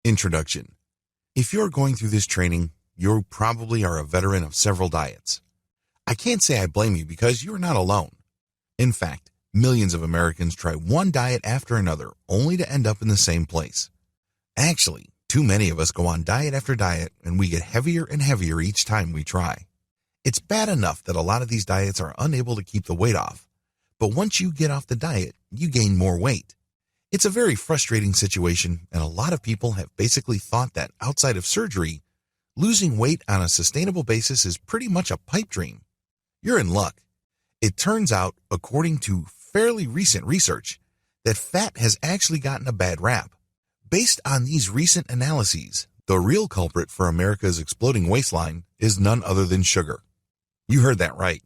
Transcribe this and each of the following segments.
Introduction. If you're going through this training, you probably are a veteran of several diets. I can't say I blame you because you're not alone. In fact, millions of Americans try one diet after another only to end up in the same place. Actually, too many of us go on diet after diet and we get heavier and heavier each time we try. It's bad enough that a lot of these diets are unable to keep the weight off, but once you get off the diet, you gain more weight. It's a very frustrating situation, and a lot of people have basically thought that outside of surgery, losing weight on a sustainable basis is pretty much a pipe dream. You're in luck. It turns out, according to fairly recent research, that fat has actually gotten a bad rap. Based on these recent analyses, the real culprit for America's exploding waistline is none other than sugar. You heard that right.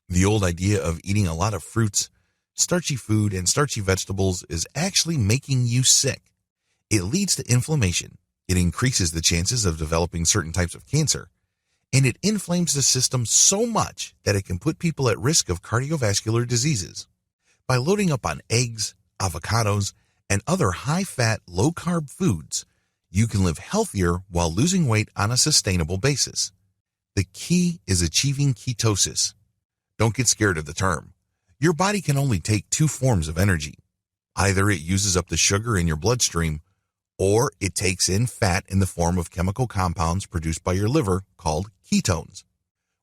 The old idea of eating a lot of fruits, starchy food, and starchy vegetables is actually making you sick. It leads to inflammation. It increases the chances of developing certain types of cancer. And it inflames the system so much that it can put people at risk of cardiovascular diseases. By loading up on eggs, avocados, and other high-fat, low-carb foods, you can live healthier while losing weight on a sustainable basis. The key is achieving ketosis. Don't get scared of the term. Your body can only take two forms of energy. Either it uses up the sugar in your bloodstream, or it takes in fat in the form of chemical compounds produced by your liver called ketones.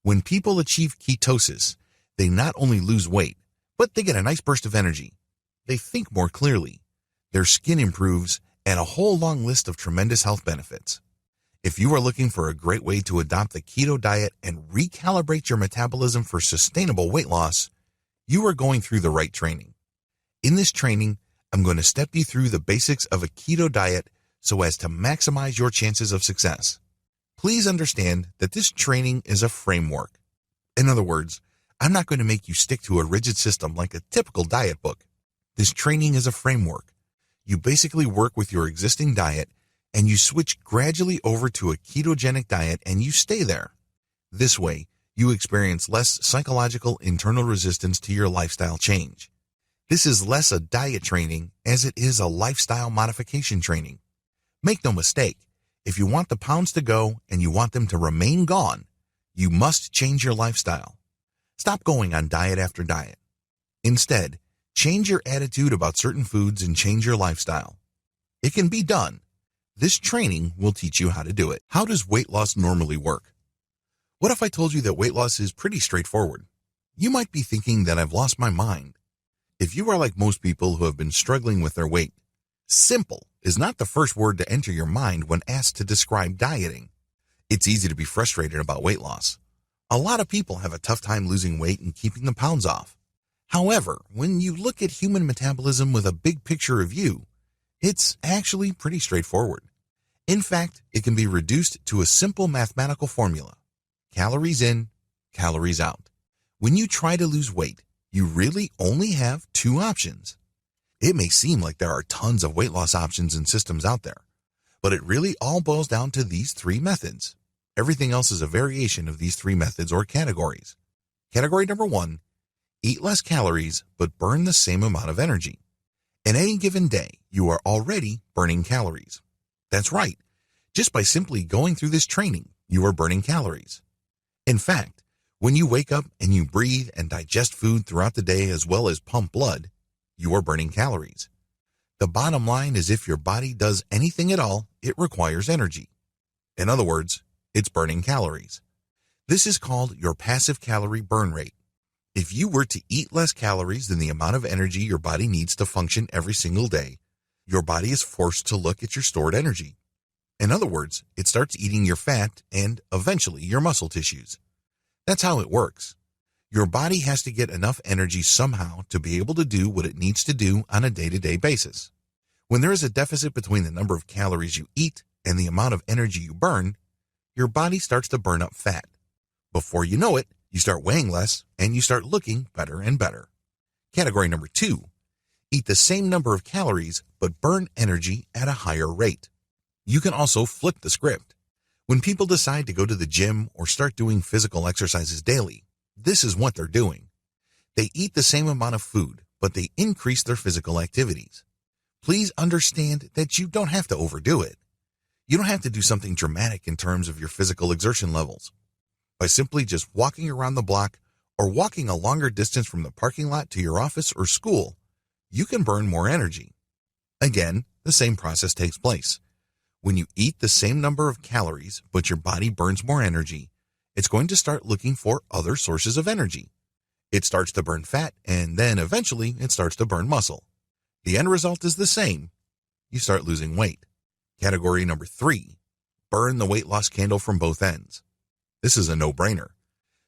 When people achieve ketosis, they not only lose weight, but they get a nice burst of energy. They think more clearly, their skin improves, and a whole long list of tremendous health benefits. If you are looking for a great way to adopt the keto diet and recalibrate your metabolism for sustainable weight loss, you are going through the right training. In this training, I'm going to step you through the basics of a keto diet so as to maximize your chances of success. Please understand that this training is a framework. In other words, I'm not going to make you stick to a rigid system like a typical diet book. This training is a framework. You basically work with your existing diet and you switch gradually over to a ketogenic diet and you stay there. This way, you experience less psychological internal resistance to your lifestyle change. This is less a diet training as it is a lifestyle modification training. Make no mistake, if you want the pounds to go and you want them to remain gone, you must change your lifestyle. Stop going on diet after diet. Instead, change your attitude about certain foods and change your lifestyle. It can be done. This training will teach you how to do it. How does weight loss normally work? What if I told you that weight loss is pretty straightforward? You might be thinking that I've lost my mind. If you are like most people who have been struggling with their weight, simple is not the first word to enter your mind when asked to describe dieting. It's easy to be frustrated about weight loss. A lot of people have a tough time losing weight and keeping the pounds off. However, when you look at human metabolism with a big picture view, it's actually pretty straightforward. In fact, it can be reduced to a simple mathematical formula. Calories in, calories out. When you try to lose weight, you really only have two options. It may seem like there are tons of weight loss options and systems out there, but it really all boils down to these three methods. Everything else is a variation of these three methods or categories. Category number 1, eat less calories but burn the same amount of energy. In any given day, you are already burning calories. That's right. Just by simply going through this training, you are burning calories. In fact, when you wake up and you breathe and digest food throughout the day as well as pump blood, you are burning calories. The bottom line is if your body does anything at all, it requires energy. In other words, it's burning calories. This is called your passive calorie burn rate. If you were to eat less calories than the amount of energy your body needs to function every single day, your body is forced to look at your stored energy. In other words, it starts eating your fat and, eventually, your muscle tissues. That's how it works. Your body has to get enough energy somehow to be able to do what it needs to do on a day-to-day basis. When there is a deficit between the number of calories you eat and the amount of energy you burn, your body starts to burn up fat. Before you know it, you start weighing less and you start looking better and better. Category number 2, eat the same number of calories but burn energy at a higher rate. You can also flip the script. When people decide to go to the gym or start doing physical exercises daily, this is what they're doing. They eat the same amount of food, but they increase their physical activities. Please understand that you don't have to overdo it. You don't have to do something dramatic in terms of your physical exertion levels. By simply just walking around the block or walking a longer distance from the parking lot to your office or school, you can burn more energy. Again, the same process takes place. When you eat the same number of calories, but your body burns more energy, it's going to start looking for other sources of energy. It starts to burn fat, and then eventually it starts to burn muscle. The end result is the same. You start losing weight. Category number 3, burn the weight loss candle from both ends. This is a no-brainer.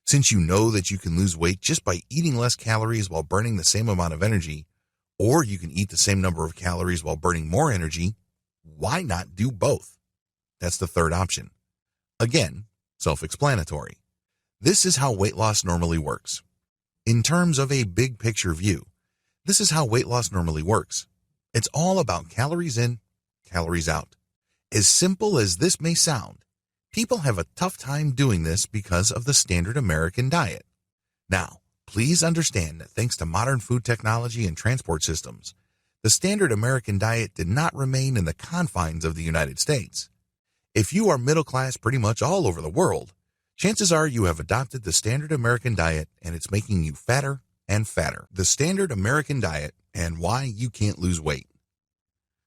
Since you know that you can lose weight just by eating less calories while burning the same amount of energy, or you can eat the same number of calories while burning more energy, why not do both? That's the third option. Again, self-explanatory. This is how weight loss normally works. In terms of a big picture view, this is how weight loss normally works. It's all about calories in, calories out. As simple as this may sound, people have a tough time doing this because of the standard American diet. Now, please understand that thanks to modern food technology and transport systems, the standard American diet did not remain in the confines of the United States. If you are middle class pretty much all over the world, chances are you have adopted the standard American diet and it's making you fatter and fatter. The standard American diet and why you can't lose weight.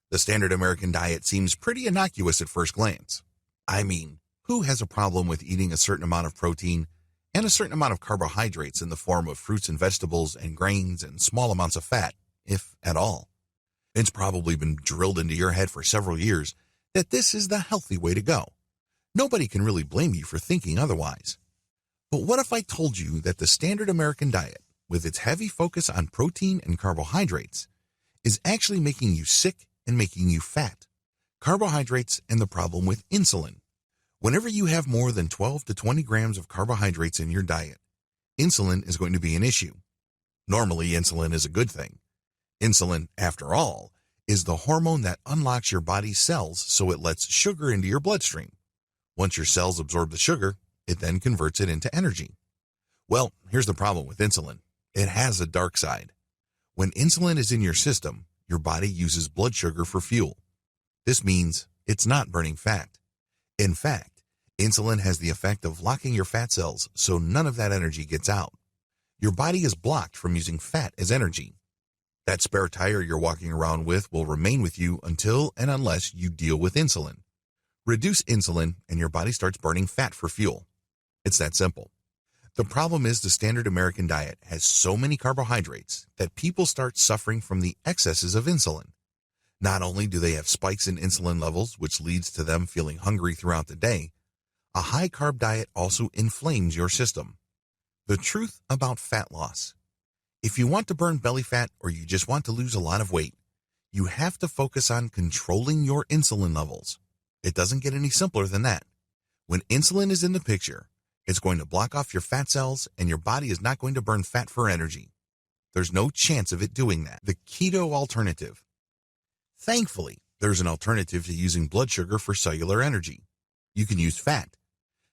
The standard American diet seems pretty innocuous at first glance. I mean, who has a problem with eating a certain amount of protein and a certain amount of carbohydrates in the form of fruits and vegetables and grains and small amounts of fat, if at all? It's probably been drilled into your head for several years that this is the healthy way to go. Nobody can really blame you for thinking otherwise. But what if I told you that the standard American diet, with its heavy focus on protein and carbohydrates, is actually making you sick and making you fat? Carbohydrates and the problem with insulin. Whenever you have more than 12 to 20 grams of carbohydrates in your diet, insulin is going to be an issue. Normally, insulin is a good thing. Insulin, after all, is the hormone that unlocks your body's cells so it lets sugar into your bloodstream. Once your cells absorb the sugar, it then converts it into energy. Well, here's the problem with insulin. It has a dark side. When insulin is in your system, your body uses blood sugar for fuel. This means it's not burning fat. In fact, insulin has the effect of locking your fat cells so none of that energy gets out. Your body is blocked from using fat as energy. That spare tire you're walking around with will remain with you until and unless you deal with insulin. Reduce insulin and your body starts burning fat for fuel. It's that simple. The problem is the standard American diet has so many carbohydrates that people start suffering from the excesses of insulin. Not only do they have spikes in insulin levels, which leads to them feeling hungry throughout the day, a high-carb diet also inflames your system. The truth about fat loss. If you want to burn belly fat or you just want to lose a lot of weight, you have to focus on controlling your insulin levels. It doesn't get any simpler than that. When insulin is in the picture, it's going to block off your fat cells and your body is not going to burn fat for energy. There's no chance of it doing that. The keto alternative. Thankfully, there's an alternative to using blood sugar for cellular energy. You can use fat.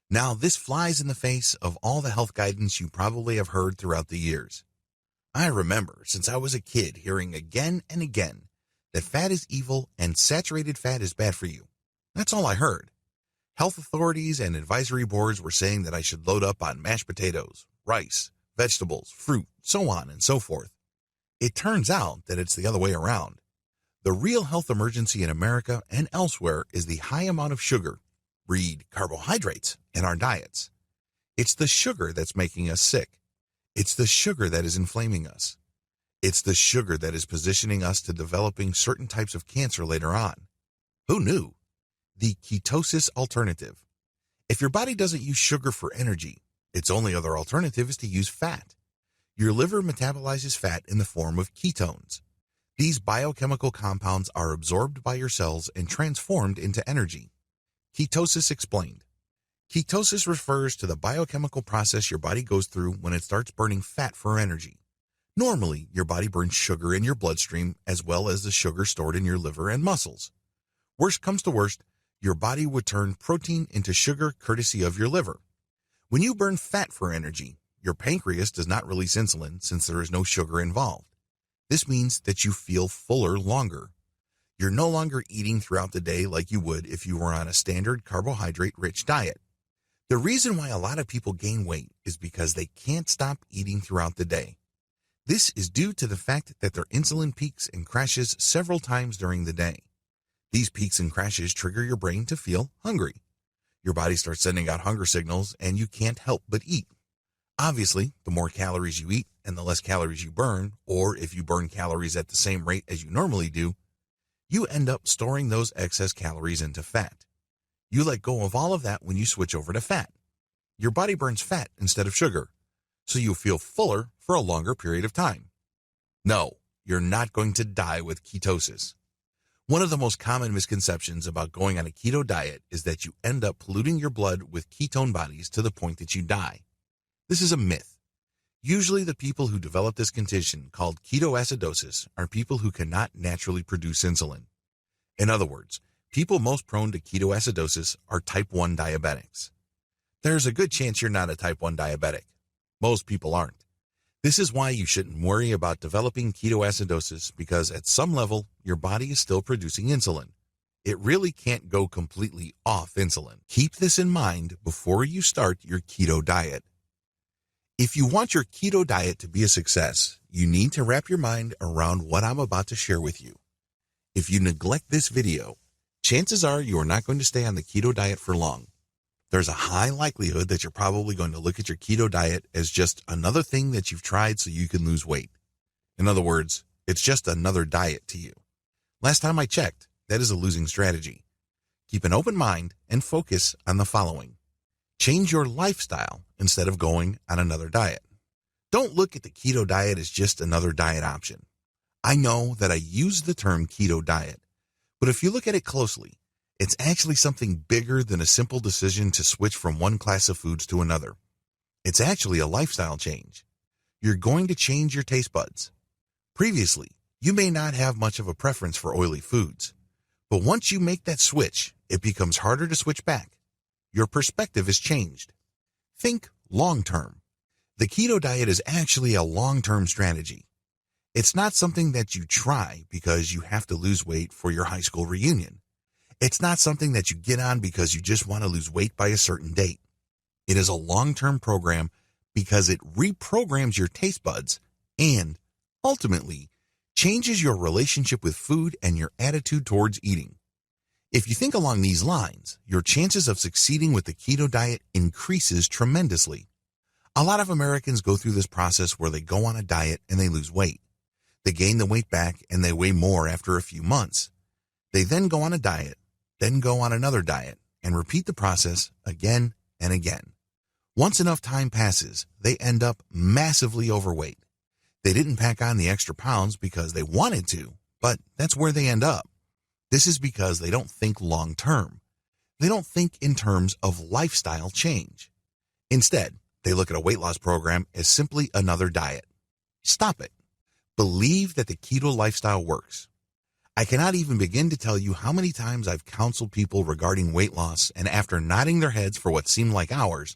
Now, this flies in the face of all the health guidance you probably have heard throughout the years. I remember since I was a kid hearing again and again that fat is evil and saturated fat is bad for you. That's all I heard. Health authorities and advisory boards were saying that I should load up on mashed potatoes, rice, vegetables, fruit, so on and so forth. It turns out that it's the other way around. The real health emergency in America and elsewhere is the high amount of sugar, read carbohydrates, in our diets. It's the sugar that's making us sick. It's the sugar that is inflaming us. It's the sugar that is positioning us to developing certain types of cancer later on. Who knew? The ketosis alternative. If your body doesn't use sugar for energy, its only other alternative is to use fat. Your liver metabolizes fat in the form of ketones. These biochemical compounds are absorbed by your cells and transformed into energy. Ketosis explained. Ketosis refers to the biochemical process your body goes through when it starts burning fat for energy. Normally, your body burns sugar in your bloodstream as well as the sugar stored in your liver and muscles. Worst comes to worst, your body would turn protein into sugar courtesy of your liver. When you burn fat for energy, your pancreas does not release insulin since there is no sugar involved. This means that you feel fuller longer. You're no longer eating throughout the day like you would if you were on a standard carbohydrate-rich diet. The reason why a lot of people gain weight is because they can't stop eating throughout the day. This is due to the fact that their insulin peaks and crashes several times during the day. These peaks and crashes trigger your brain to feel hungry. Your body starts sending out hunger signals and you can't help but eat. Obviously, the more calories you eat and the less calories you burn, or if you burn calories at the same rate as you normally do, you end up storing those excess calories into fat. You let go of all of that when you switch over to fat. Your body burns fat instead of sugar, so you feel fuller for a longer period of time. No, you're not going to die with ketosis. One of the most common misconceptions about going on a keto diet is that you end up polluting your blood with ketone bodies to the point that you die. This is a myth. Usually the people who develop this condition called ketoacidosis are people who cannot naturally produce insulin. In other words, people most prone to ketoacidosis are type 1 diabetics. There's a good chance you're not a type 1 diabetic. Most people aren't. This is why you shouldn't worry about developing ketoacidosis, because at some level, your body is still producing insulin. It really can't go completely off insulin. Keep this in mind before you start your keto diet. If you want your keto diet to be a success, you need to wrap your mind around what I'm about to share with you. If you neglect this video, chances are you are not going to stay on the keto diet for long. There's a high likelihood that you're probably going to look at your keto diet as just another thing that you've tried so you can lose weight. In other words, it's just another diet to you. Last time I checked, that is a losing strategy. Keep an open mind and focus on the following. Change your lifestyle instead of going on another diet. Don't look at the keto diet as just another diet option. I know that I use the term keto diet, but if you look at it closely, it's actually something bigger than a simple decision to switch from one class of foods to another. It's actually a lifestyle change. You're going to change your taste buds. Previously, you may not have much of a preference for oily foods, but once you make that switch, it becomes harder to switch back. Your perspective is changed. Think long-term. The keto diet is actually a long-term strategy. It's not something that you try because you have to lose weight for your high school reunion. It's not something that you get on because you just want to lose weight by a certain date. It is a long-term program because it reprograms your taste buds and, ultimately, changes your relationship with food and your attitude towards eating. If you think along these lines, your chances of succeeding with the keto diet increases tremendously. A lot of Americans go through this process where they go on a diet and they lose weight. They gain the weight back and they weigh more after a few months. They then go on a diet, then go on another diet, and repeat the process again and again. Once enough time passes, they end up massively overweight. They didn't pack on the extra pounds because they wanted to, but that's where they end up. This is because they don't think long-term. They don't think in terms of lifestyle change. Instead, they look at a weight loss program as simply another diet. Stop it. Believe that the keto lifestyle works. I cannot even begin to tell you how many times I've counseled people regarding weight loss, and after nodding their heads for what seemed like hours,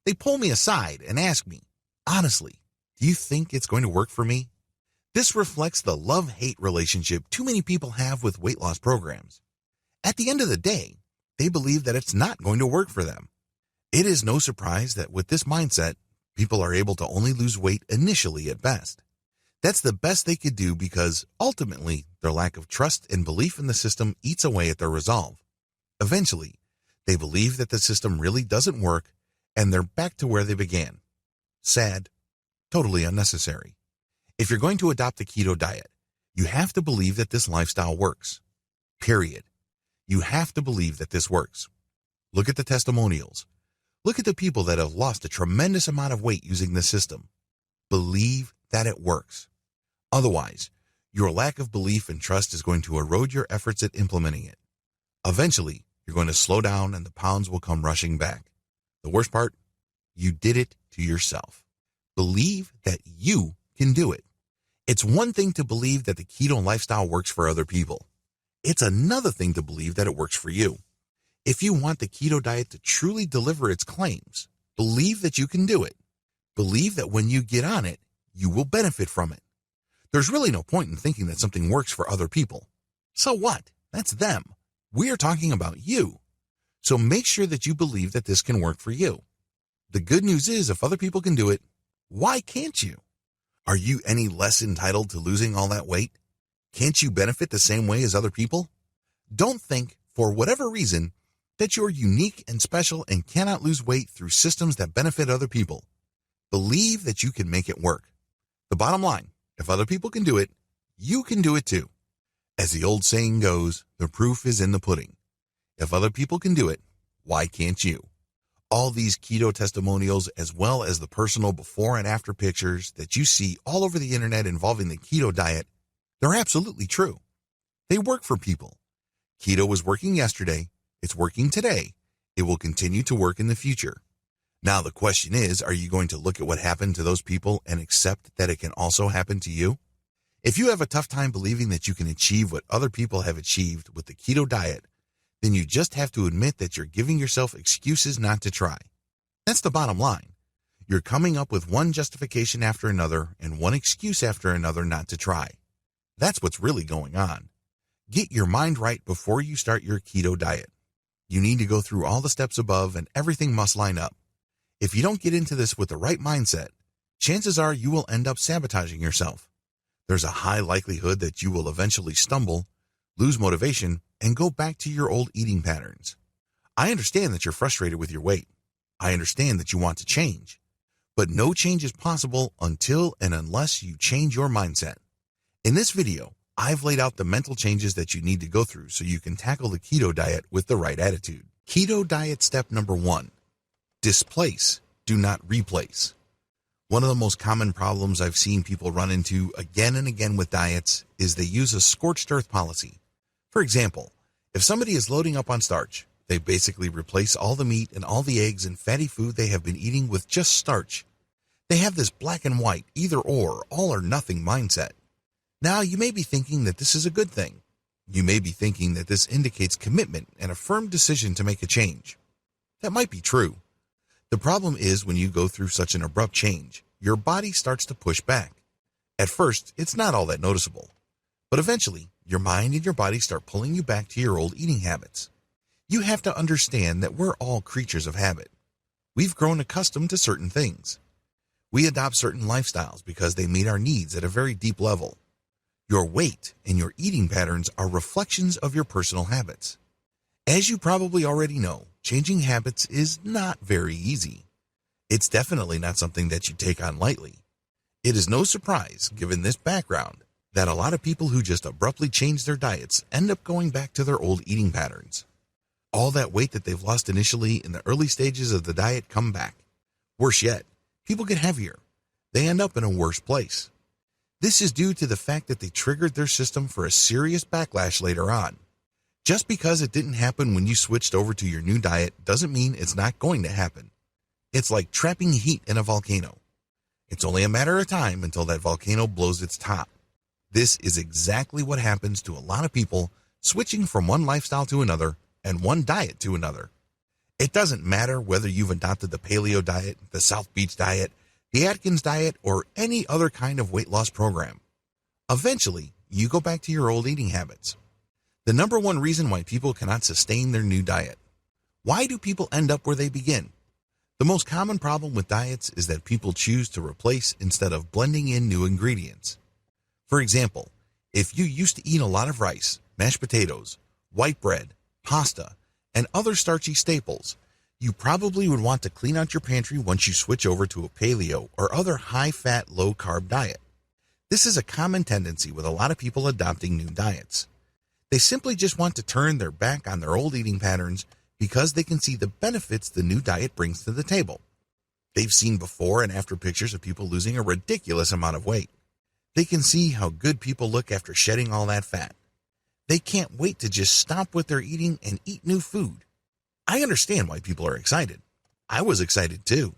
they pull me aside and ask me, honestly, do you think it's going to work for me? This reflects the love-hate relationship too many people have with weight loss programs. At the end of the day, they believe that it's not going to work for them. It is no surprise that with this mindset, people are able to only lose weight initially at best. That's the best they could do because, ultimately, their lack of trust and belief in the system eats away at their resolve. Eventually, they believe that the system really doesn't work, and they're back to where they began. Sad, totally unnecessary. If you're going to adopt the keto diet, you have to believe that this lifestyle works. Period. You have to believe that this works. Look at the testimonials. Look at the people that have lost a tremendous amount of weight using this system. Believe that it works. Otherwise, your lack of belief and trust is going to erode your efforts at implementing it. Eventually, you're going to slow down and the pounds will come rushing back. The worst part, you did it to yourself. Believe that you can do it. It's one thing to believe that the keto lifestyle works for other people. It's another thing to believe that it works for you. If you want the keto diet to truly deliver its claims, believe that you can do it. Believe that when you get on it, you will benefit from it. There's really no point in thinking that something works for other people. So what? That's them. We are talking about you. So make sure that you believe that this can work for you. The good news is if other people can do it, why can't you? Are you any less entitled to losing all that weight? Can't you benefit the same way as other people? Don't think, for whatever reason, that you're unique and special and cannot lose weight through systems that benefit other people. Believe that you can make it work. The bottom line, if other people can do it, you can do it too. As the old saying goes, the proof is in the pudding. If other people can do it, why can't you? All these keto testimonials, as well as the personal before and after pictures that you see all over the internet involving the keto diet, they're absolutely true. They work for people. Keto was working yesterday. It's working today. It will continue to work in the future. Now the question is, are you going to look at what happened to those people and accept that it can also happen to you? If you have a tough time believing that you can achieve what other people have achieved with the keto diet, then you just have to admit that you're giving yourself excuses not to try. That's the bottom line. You're coming up with one justification after another and one excuse after another not to try. That's what's really going on. Get your mind right before you start your keto diet. You need to go through all the steps above and everything must line up. If you don't get into this with the right mindset, chances are you will end up sabotaging yourself. There's a high likelihood that you will eventually stumble, lose motivation, and go back to your old eating patterns. I understand that you're frustrated with your weight. I understand that you want to change. But no change is possible until and unless you change your mindset. In this video, I've laid out the mental changes that you need to go through so you can tackle the keto diet with the right attitude. Keto diet step number 1. Displace, do not replace. One of the most common problems I've seen people run into again and again with diets is they use a scorched earth policy. For example, if somebody is loading up on starch, they basically replace all the meat and all the eggs and fatty food they have been eating with just starch. They have this black and white, either or, all or nothing mindset. Now, you may be thinking that this is a good thing. You may be thinking that this indicates commitment and a firm decision to make a change. That might be true. The problem is when you go through such an abrupt change, your body starts to push back. At first, it's not all that noticeable. But eventually, your mind and your body start pulling you back to your old eating habits. You have to understand that we're all creatures of habit. We've grown accustomed to certain things. We adopt certain lifestyles because they meet our needs at a very deep level. Your weight and your eating patterns are reflections of your personal habits. As you probably already know, changing habits is not very easy. It's definitely not something that you take on lightly. It is no surprise, given this background, that a lot of people who just abruptly change their diets end up going back to their old eating patterns. All that weight that they've lost initially in the early stages of the diet come back. Worse yet, people get heavier. They end up in a worse place. This is due to the fact that they triggered their system for a serious backlash later on. Just because it didn't happen when you switched over to your new diet doesn't mean it's not going to happen. It's like trapping heat in a volcano. It's only a matter of time until that volcano blows its top. This is exactly what happens to a lot of people switching from one lifestyle to another and one diet to another. It doesn't matter whether you've adopted the paleo diet, the South Beach diet, the Atkins diet, or any other kind of weight loss program. Eventually, you go back to your old eating habits. The number one reason why people cannot sustain their new diet. Why do people end up where they begin? The most common problem with diets is that people choose to replace instead of blending in new ingredients. For example, if you used to eat a lot of rice, mashed potatoes, white bread, pasta, and other starchy staples, you probably would want to clean out your pantry once you switch over to a paleo or other high-fat, low-carb diet. This is a common tendency with a lot of people adopting new diets. They simply just want to turn their back on their old eating patterns because they can see the benefits the new diet brings to the table. They've seen before and after pictures of people losing a ridiculous amount of weight. They can see how good people look after shedding all that fat. They can't wait to just stop what they're eating and eat new food. I understand why people are excited. I was excited too.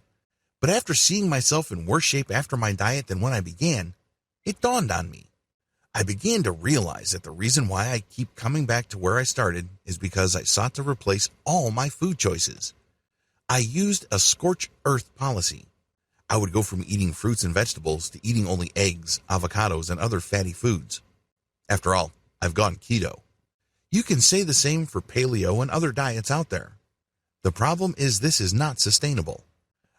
But after seeing myself in worse shape after my diet than when I began, it dawned on me. I began to realize that the reason why I keep coming back to where I started is because I sought to replace all my food choices. I used a scorched earth policy. I would go from eating fruits and vegetables to eating only eggs, avocados, and other fatty foods. After all, I've gone keto. You can say the same for paleo and other diets out there. The problem is this is not sustainable.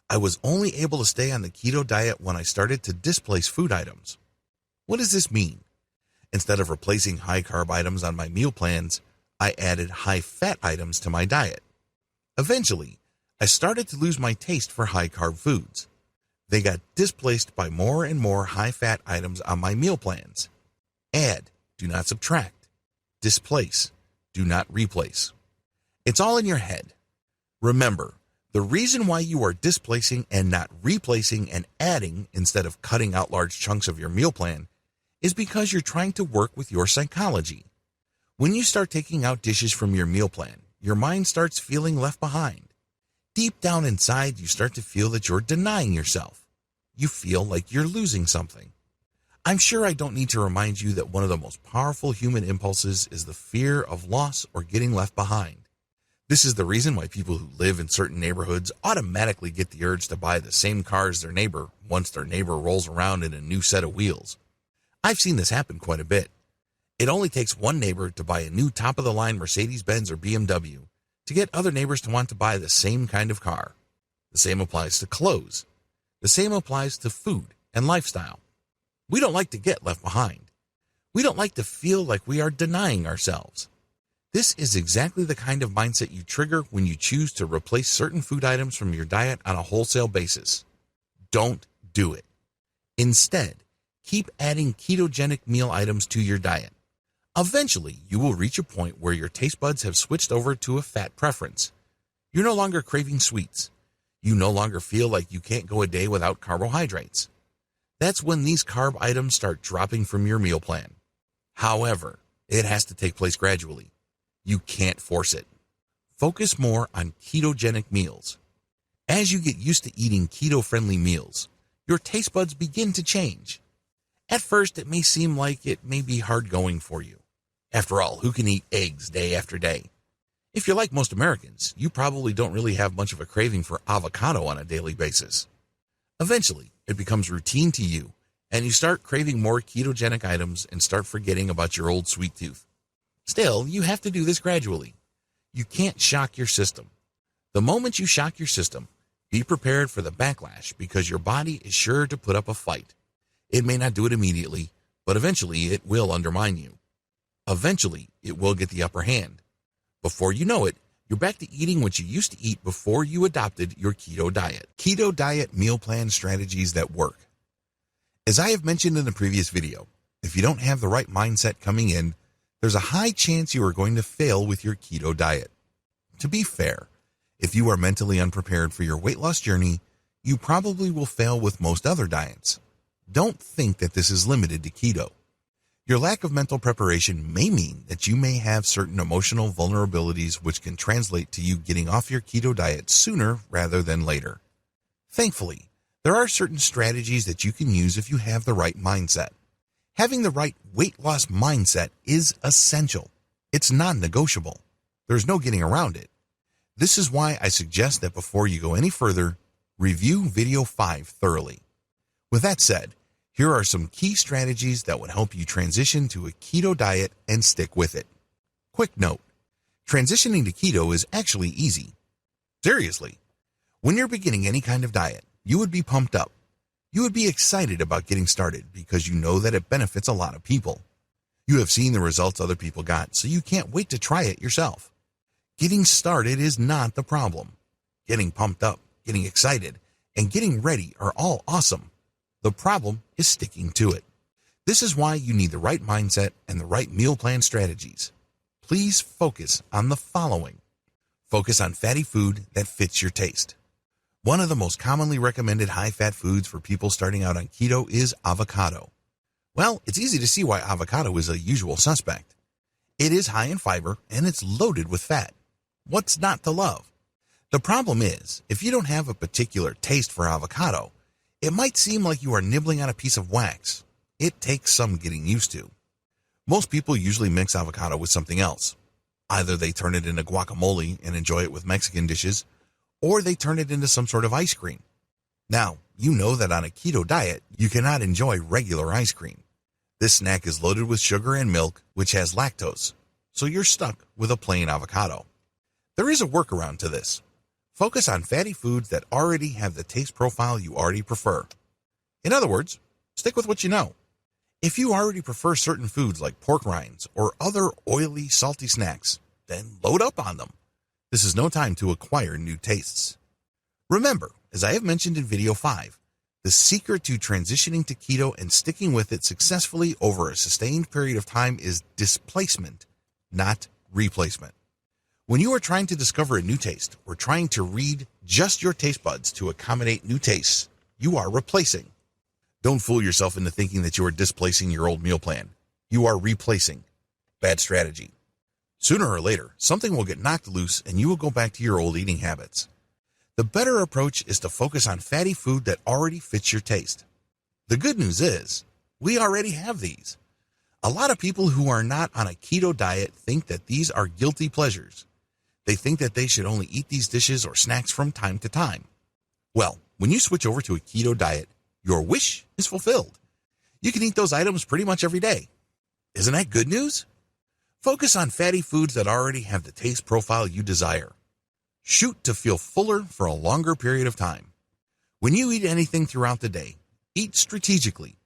I was only able to stay on the keto diet when I started to displace food items. What does this mean? Instead of replacing high-carb items on my meal plans, I added high-fat items to my diet. Eventually, I started to lose my taste for high-carb foods. They got displaced by more and more high-fat items on my meal plans. Add, do not subtract. Displace, do not replace. It's all in your head. Remember, the reason why you are displacing and not replacing and adding instead of cutting out large chunks of your meal plan is because you're trying to work with your psychology. When you start taking out dishes from your meal plan, your mind starts feeling left behind. Deep down inside, you start to feel that you're denying yourself. You feel like you're losing something. I'm sure I don't need to remind you that one of the most powerful human impulses is the fear of loss or getting left behind. This is the reason why people who live in certain neighborhoods automatically get the urge to buy the same car as their neighbor once their neighbor rolls around in a new set of wheels. I've seen this happen quite a bit. It only takes one neighbor to buy a new top-of-the-line Mercedes-Benz or BMW to get other neighbors to want to buy the same kind of car. The same applies to clothes. The same applies to food and lifestyle. We don't like to get left behind. We don't like to feel like we are denying ourselves. This is exactly the kind of mindset you trigger when you choose to replace certain food items from your diet on a wholesale basis. Don't do it. Instead, keep adding ketogenic meal items to your diet. Eventually, you will reach a point where your taste buds have switched over to a fat preference. You're no longer craving sweets. You no longer feel like you can't go a day without carbohydrates. That's when these carb items start dropping from your meal plan. However, it has to take place gradually. You can't force it. Focus more on ketogenic meals. As you get used to eating keto-friendly meals, your taste buds begin to change. At first, it may seem like it may be hard going for you. After all, who can eat eggs day after day? If you're like most Americans, you probably don't really have much of a craving for avocado on a daily basis. Eventually, it becomes routine to you, and you start craving more ketogenic items and start forgetting about your old sweet tooth. Still, you have to do this gradually. You can't shock your system. The moment you shock your system, be prepared for the backlash because your body is sure to put up a fight. It may not do it immediately, but eventually it will undermine you. Eventually, it will get the upper hand. Before you know it, you're back to eating what you used to eat before you adopted your keto diet. Keto diet meal plan strategies that work. As I have mentioned in the previous video, if you don't have the right mindset coming in, there's a high chance you are going to fail with your keto diet. To be fair, if you are mentally unprepared for your weight loss journey, you probably will fail with most other diets. Don't think that this is limited to keto. Your lack of mental preparation may mean that you may have certain emotional vulnerabilities which can translate to you getting off your keto diet sooner rather than later. Thankfully, there are certain strategies that you can use if you have the right mindset. Having the right weight loss mindset is essential. It's non-negotiable. There's no getting around it. This is why I suggest that before you go any further, review video 5 thoroughly. With that said, here are some key strategies that would help you transition to a keto diet and stick with it. Quick note, transitioning to keto is actually easy. Seriously, when you're beginning any kind of diet, you would be pumped up. You would be excited about getting started because you know that it benefits a lot of people. You have seen the results other people got, so you can't wait to try it yourself. Getting started is not the problem. Getting pumped up, getting excited, and getting ready are all awesome. The problem is sticking to it. This is why you need the right mindset and the right meal plan strategies. Please focus on the following. Focus on fatty food that fits your taste. One of the most commonly recommended high-fat foods for people starting out on keto is avocado. Well, it's easy to see why avocado is a usual suspect. It is high in fiber and it's loaded with fat. What's not to love? The problem is, if you don't have a particular taste for avocado, it might seem like you are nibbling on a piece of wax. It takes some getting used to. Most people usually mix avocado with something else. Either they turn it into guacamole and enjoy it with Mexican dishes, or they turn it into some sort of ice cream. Now, you know that on a keto diet, you cannot enjoy regular ice cream. This snack is loaded with sugar and milk, which has lactose. so you're stuck with a plain avocado. There is a workaround to this. Focus on fatty foods that already have the taste profile you already prefer. In other words, stick with what you know. If you already prefer certain foods like pork rinds or other oily, salty snacks, then load up on them. This is no time to acquire new tastes. Remember, as I have mentioned in video 5, the secret to transitioning to keto and sticking with it successfully over a sustained period of time is displacement, not replacement. When you are trying to discover a new taste or trying to read just your taste buds to accommodate new tastes, you are replacing. Don't fool yourself into thinking that you are displacing your old meal plan. You are replacing. Bad strategy. Sooner or later, something will get knocked loose and you will go back to your old eating habits. The better approach is to focus on fatty food that already fits your taste. The good news is, we already have these. A lot of people who are not on a keto diet think that these are guilty pleasures. They think that they should only eat these dishes or snacks from time to time. Well, when you switch over to a keto diet, your wish is fulfilled. You can eat those items pretty much every day. Isn't that good news? Focus on fatty foods that already have the taste profile you desire. Shoot to feel fuller for a longer period of time. When you eat anything throughout the day, eat strategically.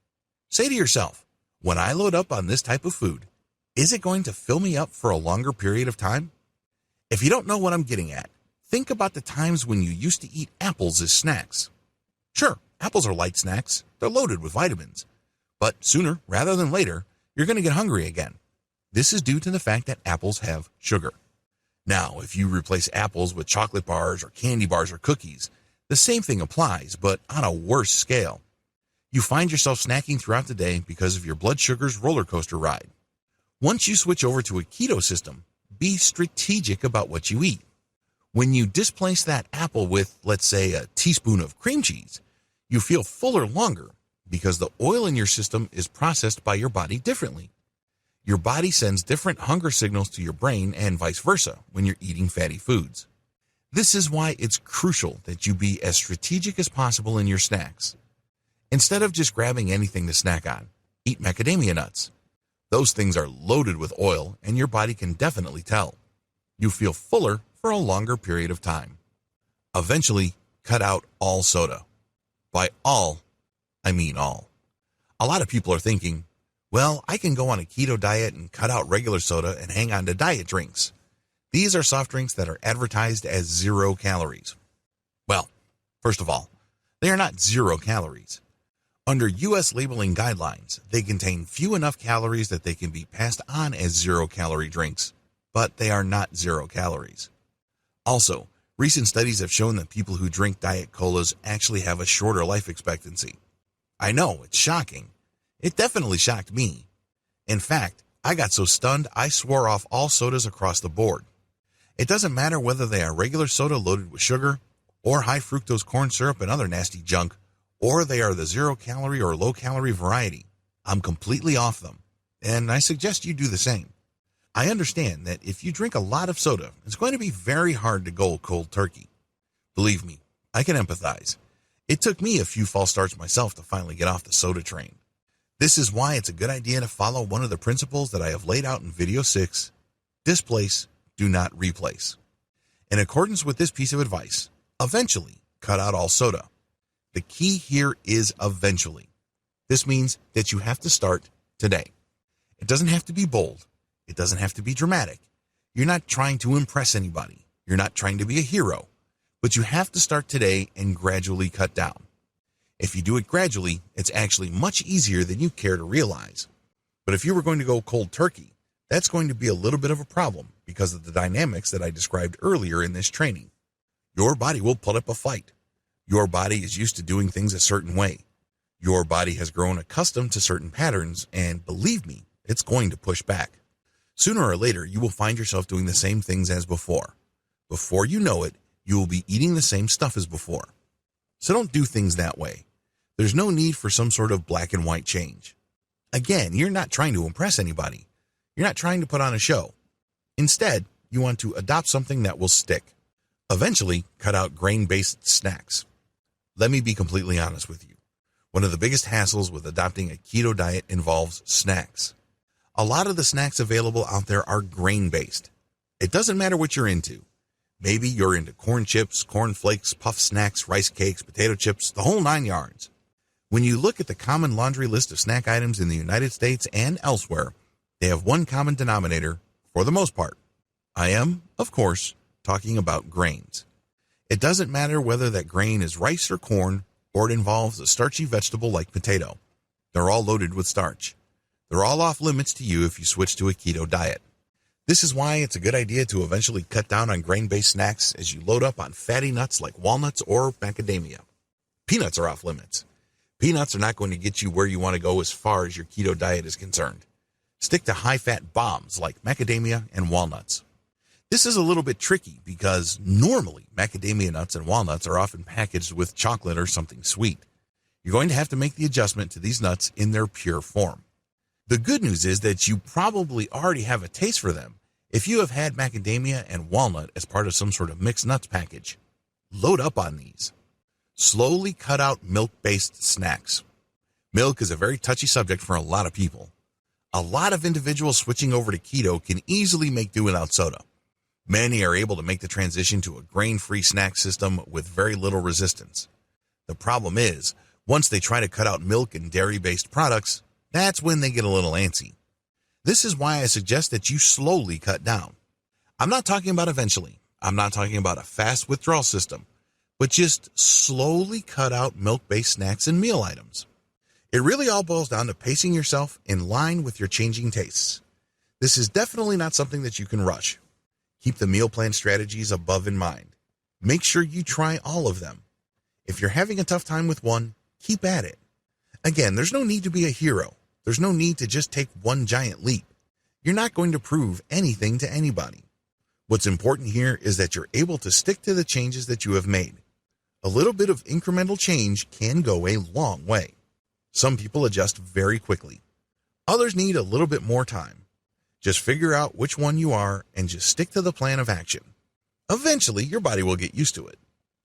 Say to yourself, when I load up on this type of food, is it going to fill me up for a longer period of time? If you don't know what I'm getting at, think about the times when you used to eat apples as snacks. Sure, apples are light snacks. They're loaded with vitamins. But sooner rather than later, you're going to get hungry again. This is due to the fact that apples have sugar. Now, if you replace apples with chocolate bars or candy bars or cookies, the same thing applies, but on a worse scale. You find yourself snacking throughout the day because of your blood sugar's roller coaster ride. Once you switch over to a keto system, be strategic about what you eat. When you displace that apple with, let's say, a teaspoon of cream cheese, you feel fuller longer because the oil in your system is processed by your body differently. Your body sends different hunger signals to your brain and vice versa when you're eating fatty foods. This is why it's crucial that you be as strategic as possible in your snacks. Instead of just grabbing anything to snack on, eat macadamia nuts. Those things are loaded with oil and your body can definitely tell. You feel fuller for a longer period of time. Eventually, cut out all soda. By all, I mean all. A lot of people are thinking, well, I can go on a keto diet and cut out regular soda and hang on to diet drinks. These are soft drinks that are advertised as 0 calories. Well, first of all, they are not 0 calories. Under U.S. labeling guidelines, they contain few enough calories that they can be passed on as 0-calorie drinks, but they are not 0 calories. Also, recent studies have shown that people who drink diet colas actually have a shorter life expectancy. I know, it's shocking. It definitely shocked me. In fact, I got so stunned I swore off all sodas across the board. It doesn't matter whether they are regular soda loaded with sugar, or high fructose corn syrup and other nasty junk, or they are the 0-calorie or low-calorie variety. I'm completely off them, and I suggest you do the same. I understand that if you drink a lot of soda, it's going to be very hard to go cold turkey. Believe me, I can empathize. It took me a few false starts myself to finally get off the soda train. This is why it's a good idea to follow one of the principles that I have laid out in video 6, displace, do not replace. In accordance with this piece of advice, eventually cut out all soda. The key here is eventually. This means that you have to start today. It doesn't have to be bold. It doesn't have to be dramatic. You're not trying to impress anybody. You're not trying to be a hero. But you have to start today and gradually cut down. If you do it gradually, it's actually much easier than you care to realize. But if you were going to go cold turkey, that's going to be a little bit of a problem because of the dynamics that I described earlier in this training. Your body will put up a fight. Your body is used to doing things a certain way. Your body has grown accustomed to certain patterns, and believe me, it's going to push back. Sooner or later, you will find yourself doing the same things as before. Before you know it, you will be eating the same stuff as before. So don't do things that way. There's no need for some sort of black and white change. Again, you're not trying to impress anybody. You're not trying to put on a show. Instead, you want to adopt something that will stick. Eventually, cut out grain-based snacks. Let me be completely honest with you. One of the biggest hassles with adopting a keto diet involves snacks. A lot of the snacks available out there are grain-based. It doesn't matter what you're into. Maybe you're into corn chips, corn flakes, puff snacks, rice cakes, potato chips, the whole 9 yards. When you look at the common laundry list of snack items in the United States and elsewhere, they have one common denominator for the most part. I am, of course, talking about grains. It doesn't matter whether that grain is rice or corn, or it involves a starchy vegetable like potato. They're all loaded with starch. They're all off limits to you if you switch to a keto diet. This is why it's a good idea to eventually cut down on grain-based snacks as you load up on fatty nuts like walnuts or macadamia. Peanuts are off limits. Peanuts are not going to get you where you want to go as far as your keto diet is concerned. Stick to high-fat bombs like macadamia and walnuts. This is a little bit tricky because normally macadamia nuts and walnuts are often packaged with chocolate or something sweet. You're going to have to make the adjustment to these nuts in their pure form. The good news is that you probably already have a taste for them if you have had macadamia and walnut as part of some sort of mixed nuts package. Load up on these. Slowly cut out milk-based snacks. Milk is a very touchy subject for a lot of people. A lot of individuals switching over to keto can easily make do without soda. Many are able to make the transition to a grain-free snack system with very little resistance. The problem is, once they try to cut out milk and dairy-based products, that's when they get a little antsy. This is why I suggest that you slowly cut down. I'm not talking about eventually. I'm not talking about a fast withdrawal system, but just slowly cut out milk-based snacks and meal items. It really all boils down to pacing yourself in line with your changing tastes. This is definitely not something that you can rush. Keep the meal plan strategies above in mind. Make sure you try all of them. If you're having a tough time with one, keep at it. Again, there's no need to be a hero. There's no need to just take one giant leap. You're not going to prove anything to anybody. What's important here is that you're able to stick to the changes that you have made. A little bit of incremental change can go a long way. Some people adjust very quickly. Others need a little bit more time. Just figure out which one you are and just stick to the plan of action. Eventually, your body will get used to it.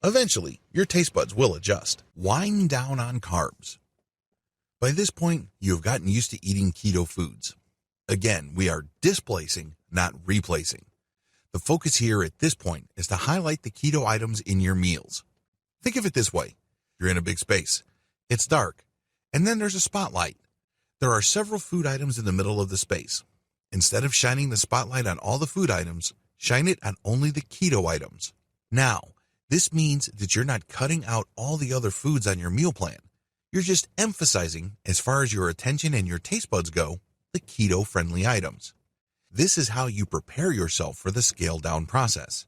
Eventually, your taste buds will adjust. Wind down on carbs. By this point, you have gotten used to eating keto foods. Again, we are displacing, not replacing. The focus here at this point is to highlight the keto items in your meals. Think of it this way. You're in a big space. It's dark. And then there's a spotlight. There are several food items in the middle of the space. Instead of shining the spotlight on all the food items, shine it on only the keto items. Now, this means that you're not cutting out all the other foods on your meal plan. You're just emphasizing, as far as your attention and your taste buds go, the keto-friendly items. This is how you prepare yourself for the scale-down process.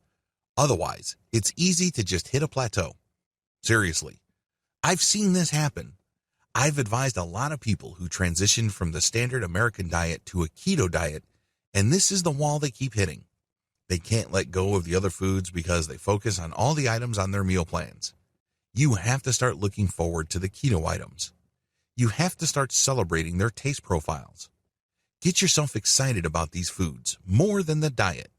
Otherwise, it's easy to just hit a plateau. Seriously, I've seen this happen. I've advised a lot of people who transitioned from the standard American diet to a keto diet, and this is the wall they keep hitting. They can't let go of the other foods because they focus on all the items on their meal plans. You have to start looking forward to the keto items. You have to start celebrating their taste profiles. Get yourself excited about these foods more than the diet.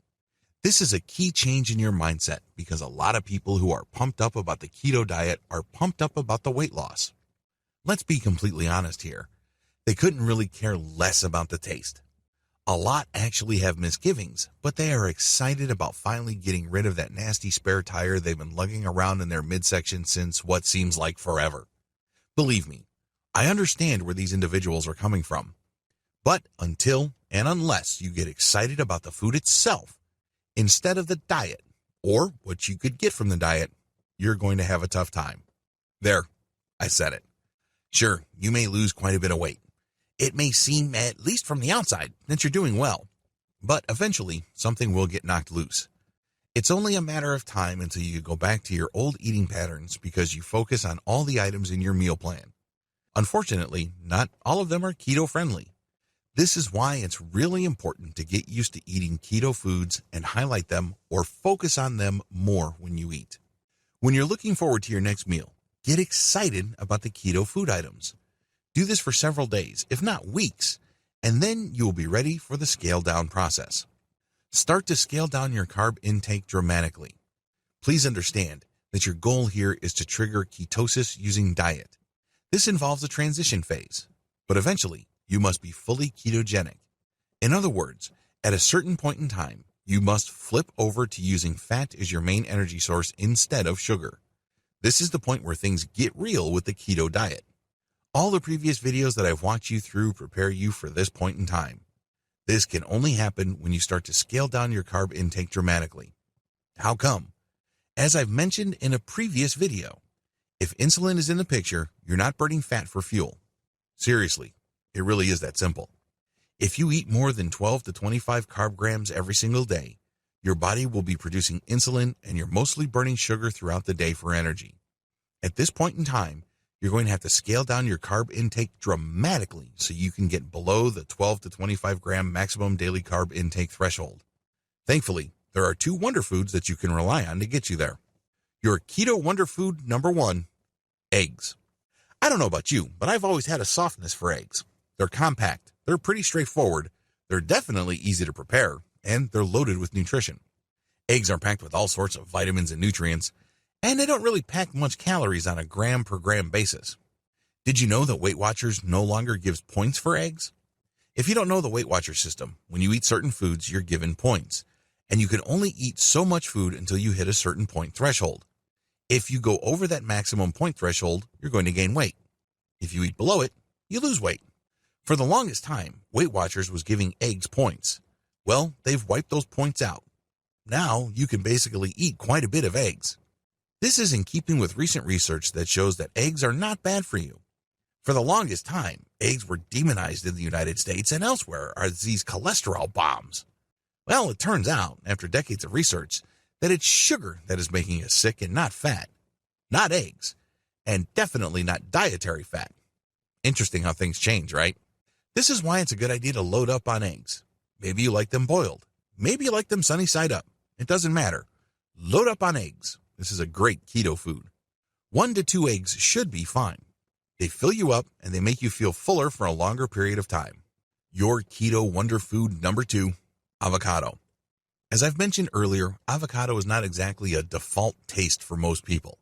This is a key change in your mindset because a lot of people who are pumped up about the keto diet are pumped up about the weight loss. Let's be completely honest here. They couldn't really care less about the taste. A lot actually have misgivings, but they are excited about finally getting rid of that nasty spare tire they've been lugging around in their midsection since what seems like forever. Believe me, I understand where these individuals are coming from. But until and unless you get excited about the food itself, instead of the diet, or what you could get from the diet, you're going to have a tough time. There, I said it. Sure, you may lose quite a bit of weight. It may seem, at least from the outside, that you're doing well, but eventually something will get knocked loose. It's only a matter of time until you go back to your old eating patterns because you focus on all the items in your meal plan. Unfortunately, not all of them are keto-friendly. This is why it's really important to get used to eating keto foods and highlight them or focus on them more when you eat. When you're looking forward to your next meal, get excited about the keto food items. Do this for several days, if not weeks, and then you will be ready for the scale-down process. Start to scale down your carb intake dramatically. Please understand that your goal here is to trigger ketosis using diet. This involves a transition phase, but eventually you must be fully ketogenic. In other words, at a certain point in time, you must flip over to using fat as your main energy source instead of sugar. This is the point where things get real with the keto diet. All the previous videos that I've walked you through prepare you for this point in time. This can only happen when you start to scale down your carb intake dramatically. How come? As I've mentioned in a previous video, if insulin is in the picture, you're not burning fat for fuel. Seriously, it really is that simple. If you eat more than 12 to 25 carb grams every single day, your body will be producing insulin and you're mostly burning sugar throughout the day for energy. At this point in time, you're going to have to scale down your carb intake dramatically so you can get below the 12 to 25 gram maximum daily carb intake threshold. Thankfully, there are 2 wonder foods that you can rely on to get you there. Your keto wonder food number 1, eggs. I don't know about you, but I've always had a softness for eggs. They're compact, they're pretty straightforward, they're definitely easy to prepare, and they're loaded with nutrition. Eggs are packed with all sorts of vitamins and nutrients, and they don't really pack much calories on a gram per gram basis. Did you know that Weight Watchers no longer gives points for eggs? If you don't know the Weight Watcher system, when you eat certain foods, you're given points, and you can only eat so much food until you hit a certain point threshold. If you go over that maximum point threshold, you're going to gain weight. If you eat below it, you lose weight. For the longest time, Weight Watchers was giving eggs points. Well, they've wiped those points out. Now you can basically eat quite a bit of eggs. This is in keeping with recent research that shows that eggs are not bad for you. For the longest time, eggs were demonized in the United States and elsewhere as these cholesterol bombs. Well, it turns out, after decades of research, that it's sugar that is making us sick and not fat. Not eggs. And definitely not dietary fat. Interesting how things change, right? This is why it's a good idea to load up on eggs. Maybe you like them boiled. Maybe you like them sunny side up. It doesn't matter. Load up on eggs. This is a great keto food. 1 to 2 eggs should be fine. They fill you up and they make you feel fuller for a longer period of time. Your keto wonder food number 2, avocado. As I've mentioned earlier, avocado is not exactly a default taste for most people.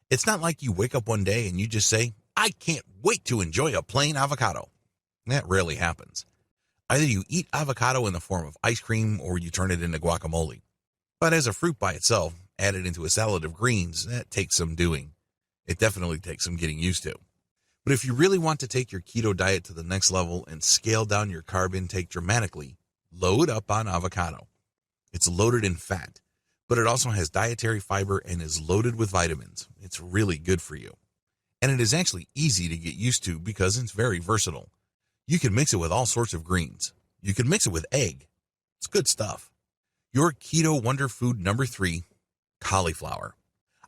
It's not like you wake up one day and you just say, I can't wait to enjoy a plain avocado. That rarely happens. Either you eat avocado in the form of ice cream or you turn it into guacamole. But as a fruit by itself, added into a salad of greens, that takes some doing. It definitely takes some getting used to. But if you really want to take your keto diet to the next level and scale down your carb intake dramatically, load up on avocado. It's loaded in fat, but it also has dietary fiber and is loaded with vitamins. It's really good for you. And it is actually easy to get used to because it's very versatile. You can mix it with all sorts of greens. You can mix it with egg. It's good stuff. Your keto wonder food number 3, cauliflower.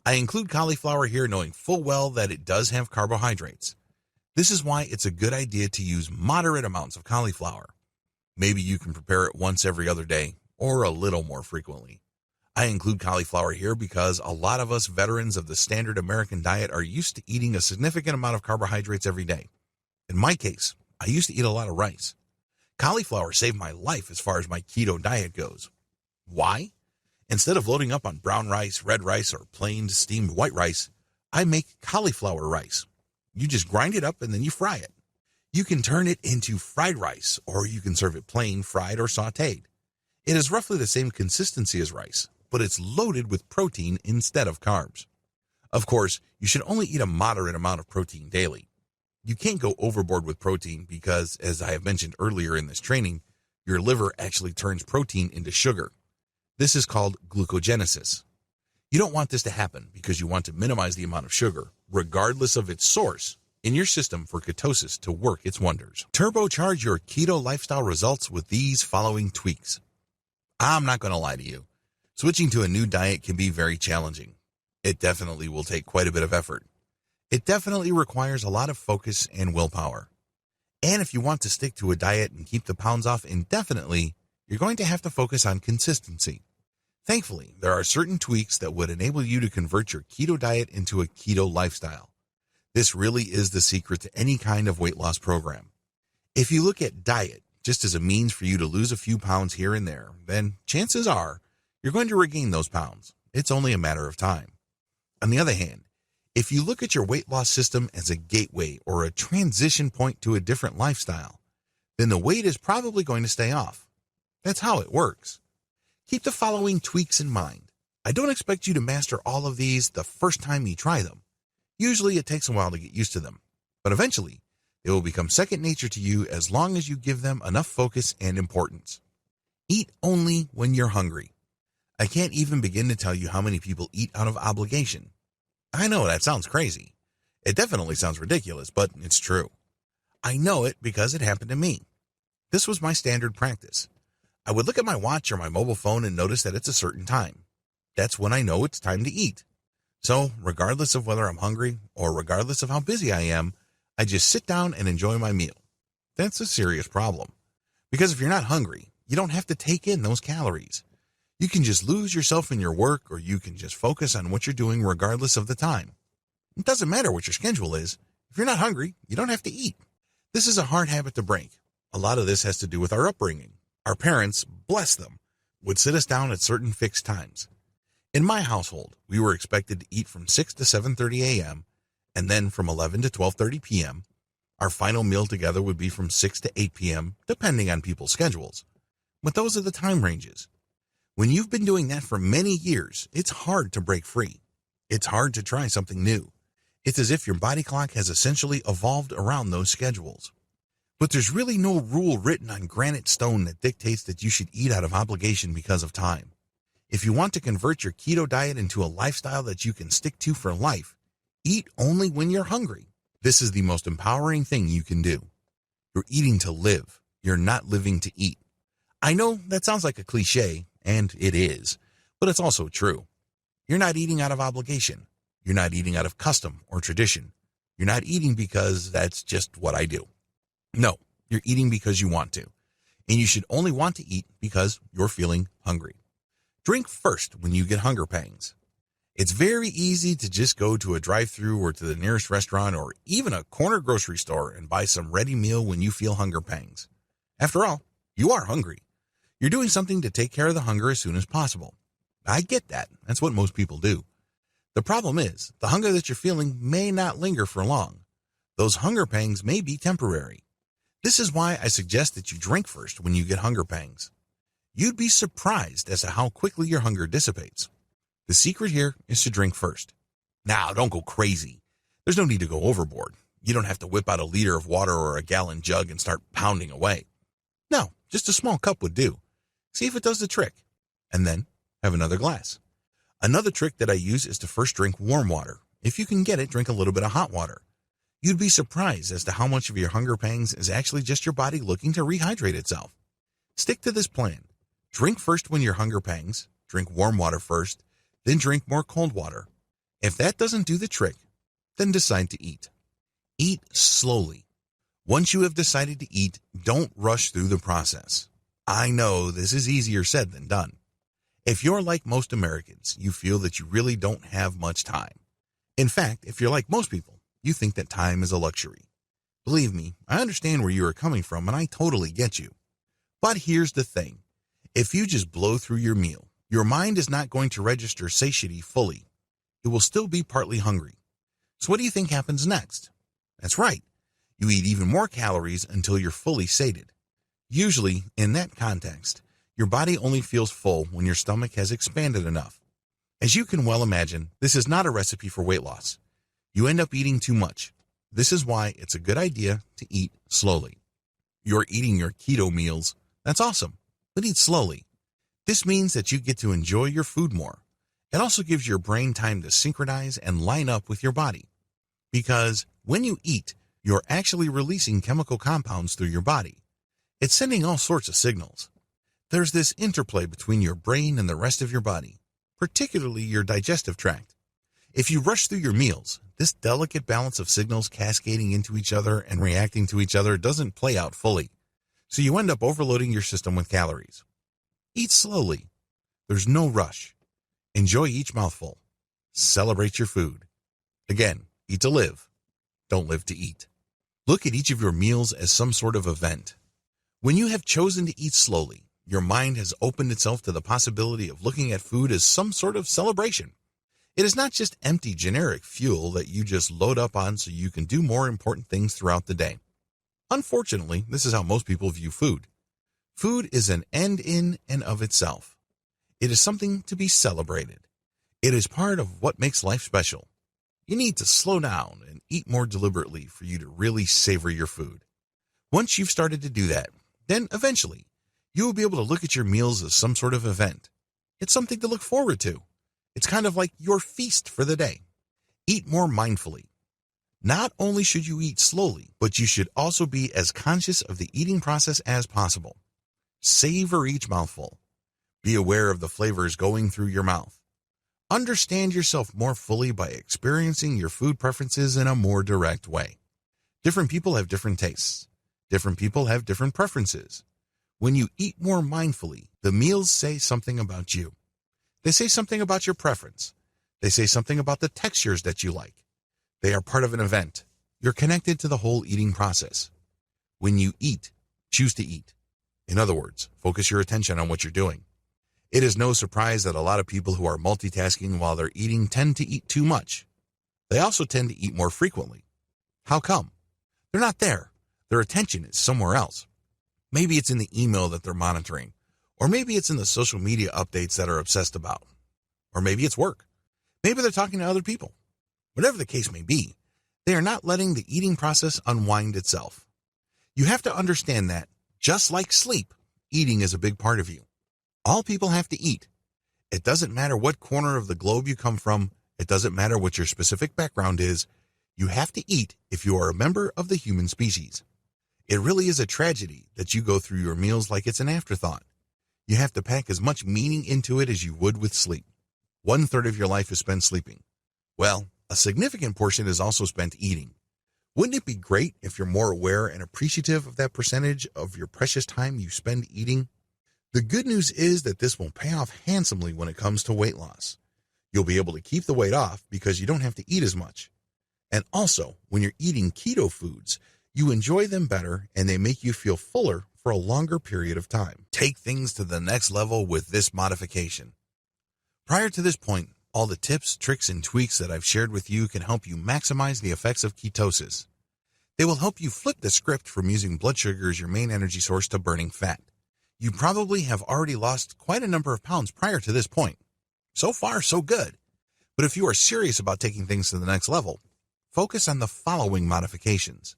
I include cauliflower here knowing full well that it does have carbohydrates. This is why it's a good idea to use moderate amounts of cauliflower. Maybe you can prepare it once every other day or a little more frequently. I include cauliflower here because a lot of us veterans of the standard American diet are used to eating a significant amount of carbohydrates every day. In my case, I used to eat a lot of rice. Cauliflower saved my life as far as my keto diet goes. Why? Instead of loading up on brown rice, red rice, or plain steamed white rice, I make cauliflower rice. You just grind it up and then you fry it. You can turn it into fried rice, or you can serve it plain, fried, or sautéed. It is roughly the same consistency as rice, but it's loaded with protein instead of carbs. Of course, you should only eat a moderate amount of protein daily. You can't go overboard with protein because, as I have mentioned earlier in this training, your liver actually turns protein into sugar. This is called glucogenesis. You don't want this to happen because you want to minimize the amount of sugar, regardless of its source, in your system for ketosis to work its wonders. Turbocharge your keto lifestyle results with these following tweaks. I'm not going to lie to you. Switching to a new diet can be very challenging. It definitely will take quite a bit of effort. It definitely requires a lot of focus and willpower. And if you want to stick to a diet and keep the pounds off indefinitely, you're going to have to focus on consistency. Thankfully, there are certain tweaks that would enable you to convert your keto diet into a keto lifestyle. This really is the secret to any kind of weight loss program. If you look at diet just as a means for you to lose a few pounds here and there, then chances are you're going to regain those pounds. It's only a matter of time. On the other hand, if you look at your weight loss system as a gateway or a transition point to a different lifestyle, then the weight is probably going to stay off. That's how it works. Keep the following tweaks in mind. I don't expect you to master all of these the first time you try them. Usually it takes a while to get used to them, but eventually they will become second nature to you as long as you give them enough focus and importance. Eat only when you're hungry. I can't even begin to tell you how many people eat out of obligation. I know that sounds crazy. It definitely sounds ridiculous, but it's true. I know it because it happened to me. This was my standard practice. I would look at my watch or my mobile phone and notice that it's a certain time. That's when I know it's time to eat. So, regardless of whether I'm hungry or regardless of how busy I am, I just sit down and enjoy my meal. That's a serious problem. Because if you're not hungry, you don't have to take in those calories. You can just lose yourself in your work, or you can just focus on what you're doing regardless of the time. It doesn't matter what your schedule is. If you're not hungry, you don't have to eat. This is a hard habit to break. A lot of this has to do with our upbringing. Our parents, bless them, would sit us down at certain fixed times. In my household, we were expected to eat from 6 to 7:30 a.m., and then from 11 to 12:30 p.m. Our final meal together would be from 6 to 8 p.m., depending on people's schedules. But those are the time ranges. When you've been doing that for many years, it's hard to break free. It's hard to try something new. It's as if your body clock has essentially evolved around those schedules. But there's really no rule written on granite stone that dictates that you should eat out of obligation because of time. If you want to convert your keto diet into a lifestyle that you can stick to for life, eat only when you're hungry. This is the most empowering thing you can do. You're eating to live. You're not living to eat. I know that sounds like a cliche, and it is, but it's also true. You're not eating out of obligation. You're not eating out of custom or tradition. You're not eating because that's just what I do. No, you're eating because you want to. And you should only want to eat because you're feeling hungry. Drink first when you get hunger pangs. It's very easy to just go to a drive-thru or to the nearest restaurant or even a corner grocery store and buy some ready meal when you feel hunger pangs. After all, you are hungry. You're doing something to take care of the hunger as soon as possible. I get that. That's what most people do. The problem is, the hunger that you're feeling may not linger for long. Those hunger pangs may be temporary. This is why I suggest that you drink first when you get hunger pangs. You'd be surprised as to how quickly your hunger dissipates. The secret here is to drink first. Now, don't go crazy. There's no need to go overboard. You don't have to whip out a liter of water or a gallon jug and start pounding away. No, just a small cup would do. See if it does the trick. And then have another glass. Another trick that I use is to first drink warm water. If you can get it, drink a little bit of hot water. You'd be surprised as to how much of your hunger pangs is actually just your body looking to rehydrate itself. Stick to this plan. Drink first when your hunger pangs, drink warm water first, then drink more cold water. If that doesn't do the trick, then decide to eat. Eat slowly. Once you have decided to eat, don't rush through the process. I know this is easier said than done. If you're like most Americans, you feel that you really don't have much time. In fact, if you're like most people, you think that time is a luxury. Believe me, I understand where you are coming from and I totally get you. But here's the thing. If you just blow through your meal, your mind is not going to register satiety fully. It will still be partly hungry. So what do you think happens next? That's right. You eat even more calories until you're fully sated. Usually, in that context, your body only feels full when your stomach has expanded enough. As you can well imagine, this is not a recipe for weight loss. You end up eating too much. This is why it's a good idea to eat slowly. You're eating your keto meals. That's awesome, but eat slowly. This means that you get to enjoy your food more. It also gives your brain time to synchronize and line up with your body. Because when you eat, you're actually releasing chemical compounds through your body. It's sending all sorts of signals. There's this interplay between your brain and the rest of your body, particularly your digestive tract. If you rush through your meals, this delicate balance of signals cascading into each other and reacting to each other doesn't play out fully. So you end up overloading your system with calories. Eat slowly. There's no rush. Enjoy each mouthful. Celebrate your food. Again, eat to live. Don't live to eat. Look at each of your meals as some sort of event. When you have chosen to eat slowly, your mind has opened itself to the possibility of looking at food as some sort of celebration. It is not just empty generic fuel that you just load up on so you can do more important things throughout the day. Unfortunately, this is how most people view food. Food is an end in and of itself. It is something to be celebrated. It is part of what makes life special. You need to slow down and eat more deliberately for you to really savor your food. Once you've started to do that, then eventually, you will be able to look at your meals as some sort of event. It's something to look forward to. It's kind of like your feast for the day. Eat more mindfully. Not only should you eat slowly, but you should also be as conscious of the eating process as possible. Savor each mouthful. Be aware of the flavors going through your mouth. Understand yourself more fully by experiencing your food preferences in a more direct way. Different people have different tastes. Different people have different preferences. When you eat more mindfully, the meals say something about you. They say something about your preference. They say something about the textures that you like. They are part of an event. You're connected to the whole eating process. When you eat, choose to eat. In other words, focus your attention on what you're doing. It is no surprise that a lot of people who are multitasking while they're eating tend to eat too much. They also tend to eat more frequently. How come? They're not there. Their attention is somewhere else. Maybe it's in the email that they're monitoring, or maybe it's in the social media updates that are obsessed about, or maybe it's work. Maybe they're talking to other people. Whatever the case may be, they are not letting the eating process unwind itself. You have to understand that, just like sleep, eating is a big part of you. All people have to eat. It doesn't matter what corner of the globe you come from. It doesn't matter what your specific background is. You have to eat if you are a member of the human species. It really is a tragedy that you go through your meals like it's an afterthought. You have to pack as much meaning into it as you would with sleep. 1/3 of your life is spent sleeping. Well, a significant portion is also spent eating. Wouldn't it be great if you're more aware and appreciative of that percentage of your precious time you spend eating? The good news is that this will pay off handsomely when it comes to weight loss. You'll be able to keep the weight off because you don't have to eat as much. And also, when you're eating keto foods, you enjoy them better and they make you feel fuller for a longer period of time. Take things to the next level with this modification. Prior to this point, all the tips, tricks, and tweaks that I've shared with you can help you maximize the effects of ketosis. They will help you flip the script from using blood sugar as your main energy source to burning fat. You probably have already lost quite a number of pounds prior to this point. So far, so good. But if you are serious about taking things to the next level, focus on the following modifications.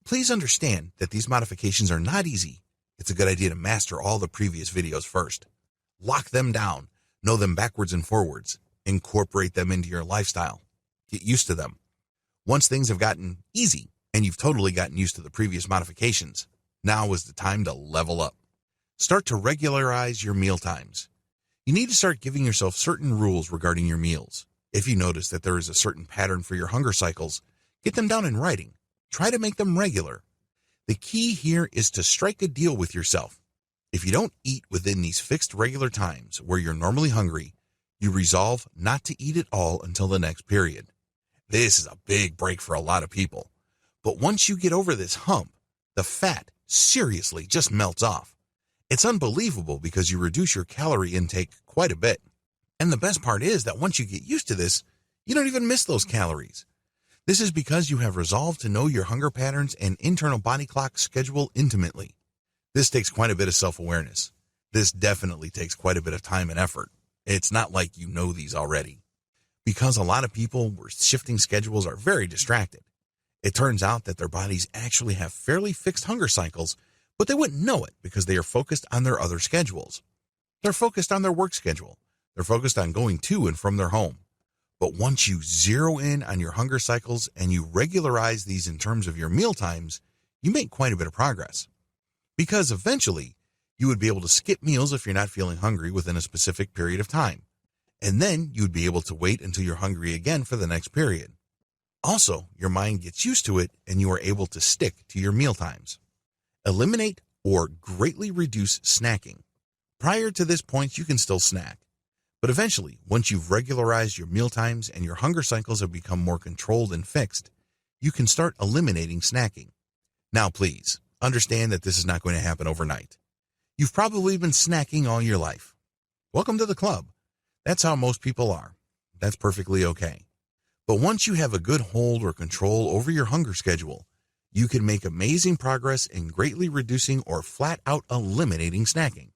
Please understand that these modifications are not easy. It's a good idea to master all the previous videos first. Lock them down, know them backwards and forwards. Incorporate them into your lifestyle. Get used to them. Once things have gotten easy and you've totally gotten used to the previous modifications, now is the time to level up. Start to regularize your meal times. You need to start giving yourself certain rules regarding your meals. If you notice that there is a certain pattern for your hunger cycles, get them down in writing. Try to make them regular. The key here is to strike a deal with yourself. If you don't eat within these fixed regular times where you're normally hungry, you resolve not to eat at all until the next period. This is a big break for a lot of people. But once you get over this hump, the fat seriously just melts off. It's unbelievable because you reduce your calorie intake quite a bit. And the best part is that once you get used to this, you don't even miss those calories. This is because you have resolved to know your hunger patterns and internal body clock schedule intimately. This takes quite a bit of self-awareness. This definitely takes quite a bit of time and effort. It's not like you know these already. Because a lot of people with shifting schedules are very distracted. It turns out that their bodies actually have fairly fixed hunger cycles, but they wouldn't know it because they are focused on their other schedules. They're focused on their work schedule. They're focused on going to and from their home. But once you zero in on your hunger cycles and you regularize these in terms of your meal times, you make quite a bit of progress. Because eventually, you would be able to skip meals if you're not feeling hungry within a specific period of time. And then you'd be able to wait until you're hungry again for the next period. Also, your mind gets used to it and you are able to stick to your meal times. Eliminate or greatly reduce snacking. Prior to this point, you can still snack. But eventually, once you've regularized your meal times and your hunger cycles have become more controlled and fixed, you can start eliminating snacking. Now, please, understand that this is not going to happen overnight. You've probably been snacking all your life. Welcome to the club. That's how most people are. That's perfectly okay. But once you have a good hold or control over your hunger schedule, You can make amazing progress in greatly reducing or flat out eliminating snacking.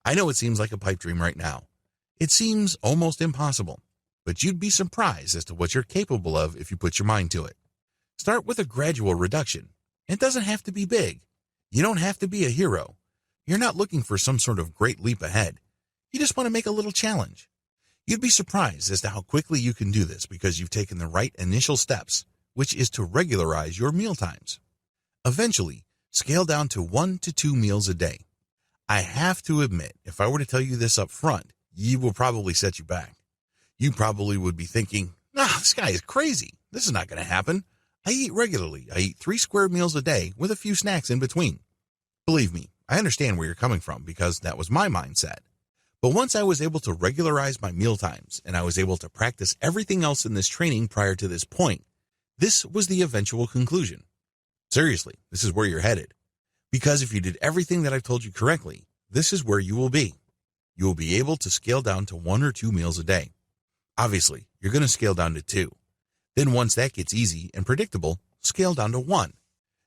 I know it seems like a pipe dream right now. It seems almost impossible, but you'd be surprised as to what you're capable of if you put your mind to it. Start with a gradual reduction. It doesn't have to be big. You don't have to be a hero. You're not looking for some sort of great leap ahead. You just want to make a little challenge. You'd be surprised as to how quickly you can do this because you've taken the right initial steps, which is to regularize your meal times. Eventually, scale down to 1 to 2 meals a day. I have to admit, if I were to tell you this up front, you will probably set you back. You probably would be thinking, this guy is crazy. This is not going to happen. I eat regularly. I eat 3 square meals a day with a few snacks in between. Believe me, I understand where you're coming from because that was my mindset. But once I was able to regularize my meal times and I was able to practice everything else in this training prior to this point, this was the eventual conclusion. Seriously, this is where you're headed. Because if you did everything that I've told you correctly, this is where you will be. You will be able to scale down to 1 or 2 meals a day. Obviously, you're going to scale down to 2. Then once that gets easy and predictable, scale down to 1.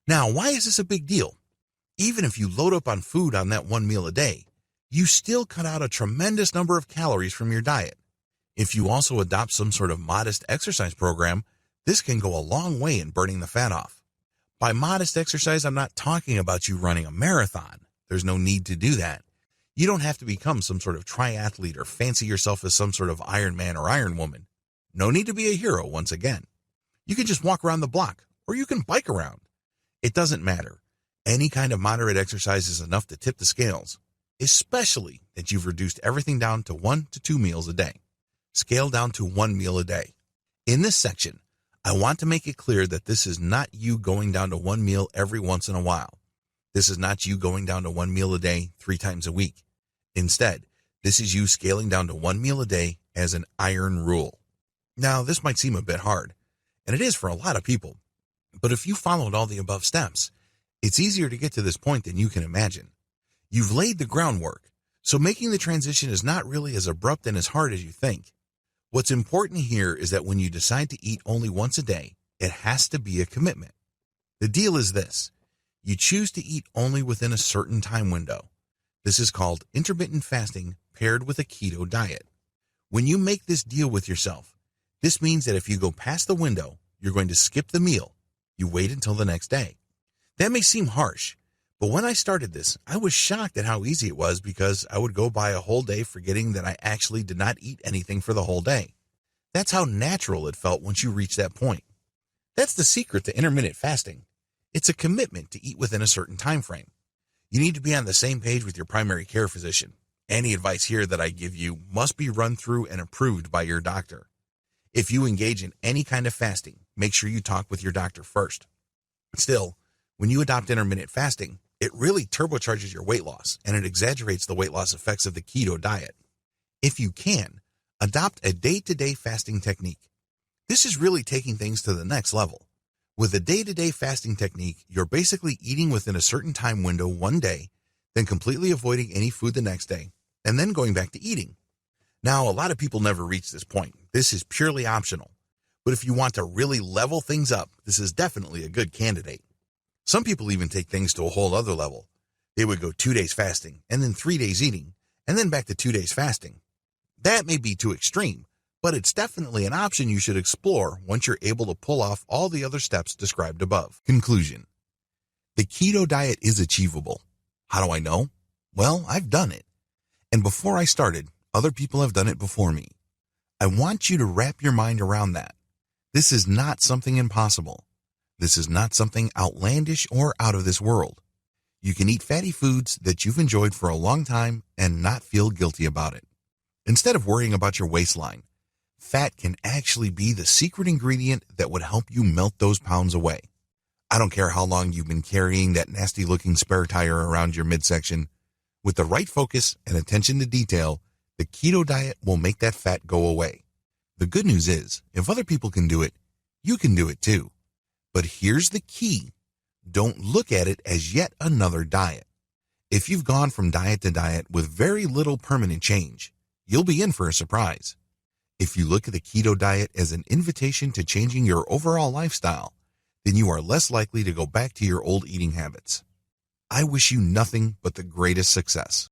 Now, why is this a big deal? Even if you load up on food on that 1 meal a day, you still cut out a tremendous number of calories from your diet. If you also adopt some sort of modest exercise program, this can go a long way in burning the fat off. By modest exercise, I'm not talking about you running a marathon. There's no need to do that. You don't have to become some sort of triathlete or fancy yourself as some sort of Iron Man or Iron Woman. No need to be a hero once again. You can just walk around the block, or you can bike around. It doesn't matter. Any kind of moderate exercise is enough to tip the scales, especially that you've reduced everything down to 1 to 2 meals a day. Scale down to 1 meal a day. In this section, I want to make it clear that this is not you going down to 1 meal every once in a while. This is not you going down to 1 meal a day 3 times a week. Instead, this is you scaling down to 1 meal a day as an iron rule. Now, this might seem a bit hard, and it is for a lot of people, but if you followed all the above steps, it's easier to get to this point than you can imagine. You've laid the groundwork, so making the transition is not really as abrupt and as hard as you think. What's important here is that when you decide to eat only once a day, it has to be a commitment. The deal is this. You choose to eat only within a certain time window. This is called intermittent fasting paired with a keto diet. When you make this deal with yourself, this means that if you go past the window, you're going to skip the meal. You wait until the next day. That may seem harsh, but when I started this, I was shocked at how easy it was because I would go by a whole day forgetting that I actually did not eat anything for the whole day. That's how natural it felt once you reach that point. That's the secret to intermittent fasting. It's a commitment to eat within a certain time frame. You need to be on the same page with your primary care physician. Any advice here that I give you must be run through and approved by your doctor. If you engage in any kind of fasting, make sure you talk with your doctor first. Still, when you adopt intermittent fasting, it really turbocharges your weight loss and it exaggerates the weight loss effects of the keto diet. If you can, adopt a day-to-day fasting technique. This is really taking things to the next level. With a day-to-day fasting technique, you're basically eating within a certain time window one day, then completely avoiding any food the next day, and then going back to eating. Now, a lot of people never reach this point. This is purely optional. But if you want to really level things up, this is definitely a good candidate. Some people even take things to a whole other level. They would go 2 days fasting, and then 3 days eating, and then back to 2 days fasting. That may be too extreme, but it's definitely an option you should explore once you're able to pull off all the other steps described above. Conclusion. The keto diet is achievable. How do I know? Well, I've done it. And before I started, other people have done it before me. I want you to wrap your mind around that. This is not something impossible. This is not something outlandish or out of this world. You can eat fatty foods that you've enjoyed for a long time and not feel guilty about it. Instead of worrying about your waistline, fat can actually be the secret ingredient that would help you melt those pounds away. I don't care how long you've been carrying that nasty-looking spare tire around your midsection. With the right focus and attention to detail, the keto diet will make that fat go away. The good news is, if other people can do it, you can do it too. But here's the key. Don't look at it as yet another diet. If you've gone from diet to diet with very little permanent change, you'll be in for a surprise. If you look at the keto diet as an invitation to changing your overall lifestyle, then you are less likely to go back to your old eating habits. I wish you nothing but the greatest success.